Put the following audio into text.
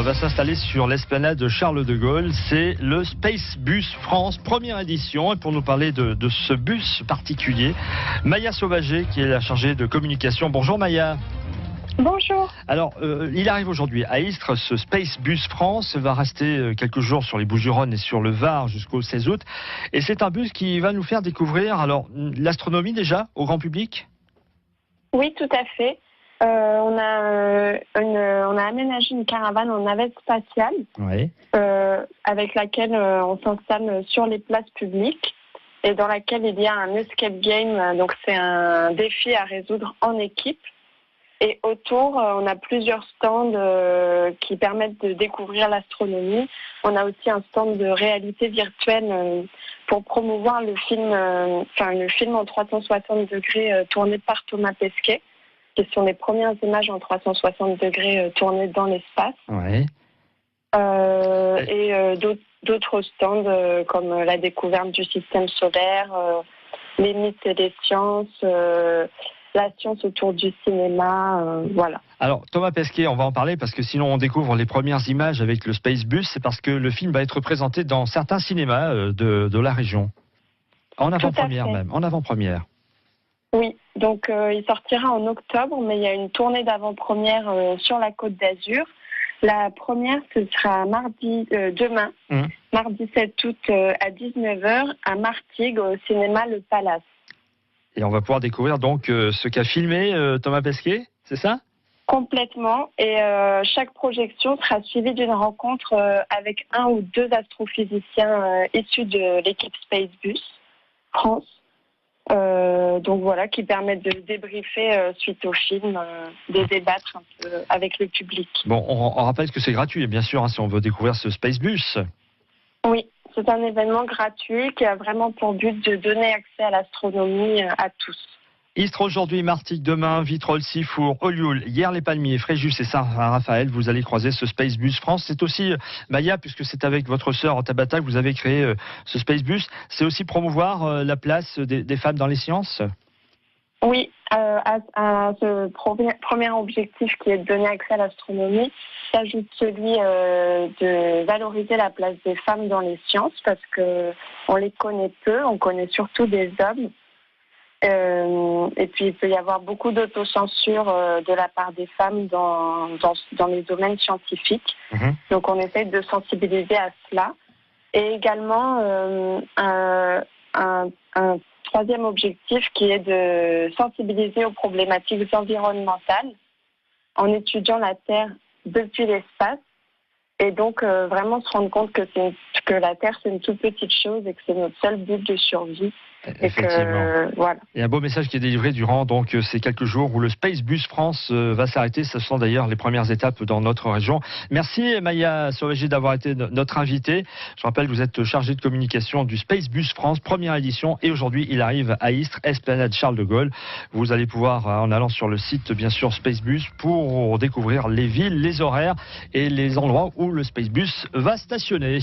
On va s'installer sur l'esplanade de Charles de Gaulle. C'est le Space Bus France, première édition. Et pour nous parler de ce bus particulier, Maya Sauvager, qui est la chargée de communication. Bonjour Maya. Bonjour. Alors, il arrive aujourd'hui à Istres. Ce Space Bus France va rester quelques jours sur les Bouches-du-Rhône et sur le Var jusqu'au 16 août. Et c'est un bus qui va nous faire découvrir l'astronomie déjà au grand public. Oui, tout à fait. On a aménagé une caravane en navette spatiale, Oui. avec laquelle on s'installe sur les places publiques et dans laquelle il y a un escape game. Donc c'est un défi à résoudre en équipe. Et autour, on a plusieurs stands qui permettent de découvrir l'astronomie. On a aussi un stand de réalité virtuelle pour promouvoir le film en 360 degrés tourné par Thomas Pesquet, qui sont les premières images en 360 degrés tournées dans l'espace. Oui. Et d'autres stands comme la découverte du système solaire, les mythes et les sciences, la science autour du cinéma, voilà. Alors, Thomas Pesquet, on va en parler parce que sinon on découvre les premières images avec le Space Bus. C'est parce que le film va être présenté dans certains cinémas de la région. En avant-première même, en avant-première. Oui, donc il sortira en octobre, mais il y a une tournée d'avant-première sur la Côte d'Azur. La première, ce sera demain, mardi 7 août à 19h, à Martigues, au cinéma Le Palace. Et on va pouvoir découvrir donc ce qu'a filmé Thomas Pesquet, c'est ça ? Complètement. Et chaque projection sera suivie d'une rencontre avec un ou deux astrophysiciens issus de l'équipe Space Bus France. Donc voilà, qui permettent de débriefer suite au film, de débattre un peu avec le public. Bon, on rappelle que c'est gratuit, bien sûr, si on veut découvrir ce Space Bus. Oui. C'est un événement gratuit qui a vraiment pour but de donner accès à l'astronomie à tous. Istres aujourd'hui, Martigues demain, Vitrolles, Sifour, Olioul, hier les Palmiers, Fréjus et Saint-Raphaël. Vous allez croiser ce Space Bus France. C'est aussi, Maya, puisque c'est avec votre sœur Tabata que vous avez créé ce Space Bus, c'est aussi promouvoir la place des femmes dans les sciences ? Oui, à ce premier objectif qui est de donner accès à l'astronomie, s'ajoute celui de valoriser la place des femmes dans les sciences, parce que on les connaît peu, on connaît surtout des hommes. Et puis il peut y avoir beaucoup d'autocensure de la part des femmes dans les domaines scientifiques. Donc on essaie de sensibiliser à cela. Et également un troisième objectif qui est de sensibiliser aux problématiques environnementales en étudiant la Terre depuis l'espace et donc vraiment se rendre compte que la Terre c'est une toute petite chose et que c'est notre seul but de survie. Effectivement. Voilà. Il y a un beau message qui est délivré durant ces quelques jours où le Space Bus France va s'arrêter. Ce sont d'ailleurs les premières étapes dans notre région. Merci Maya Sauvager d'avoir été notre invitée. Je rappelle que vous êtes chargée de communication du Space Bus France, première édition. Et aujourd'hui, il arrive à Istres, esplanade Charles de Gaulle. Vous allez pouvoir, en allant sur le site, bien sûr, Space Bus, pour découvrir les villes, les horaires et les endroits où le Space Bus va stationner.